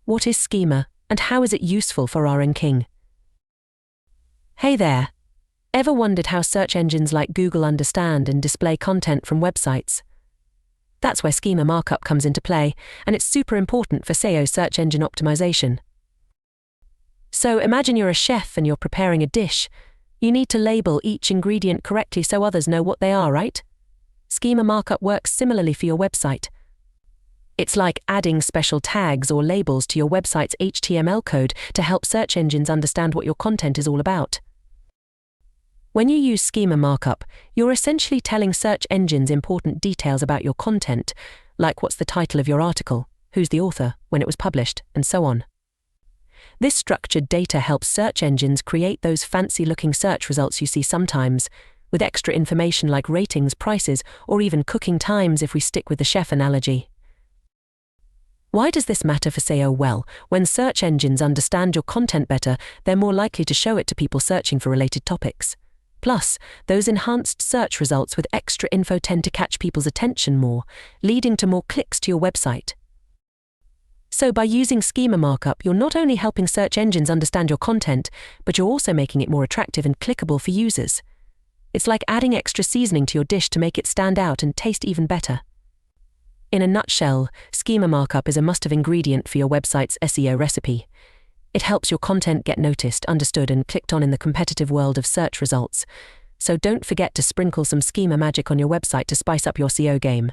What is schema, and how is it useful for our ranking? Hey there! Ever wondered how search engines like Google understand and display content from websites? That's where schema markup comes into play, and it's super important for SEO search engine optimization. So imagine you're a chef and you're preparing a dish. You need to label each ingredient correctly so others know what they are, right? Schema markup works similarly for your website. It's like adding special tags or labels to your website's HTML code to help search engines understand what your content is all about. When you use schema markup, you're essentially telling search engines important details about your content, like what's the title of your article, who's the author, when it was published, and so on. This structured data helps search engines create those fancy-looking search results you see sometimes, with extra information like ratings, prices, or even cooking times if we stick with the chef analogy. Why does this matter for SEO? Well, when search engines understand your content better, they're more likely to show it to people searching for related topics. Plus, those enhanced search results with extra info tend to catch people's attention more, leading to more clicks to your website. So by using schema markup, you're not only helping search engines understand your content, but you're also making it more attractive and clickable for users. It's like adding extra seasoning to your dish to make it stand out and taste even better. In a nutshell, schema markup is a must-have ingredient for your website's SEO recipe. It helps your content get noticed, understood, and clicked on in the competitive world of search results. So don't forget to sprinkle some schema magic on your website to spice up your SEO game.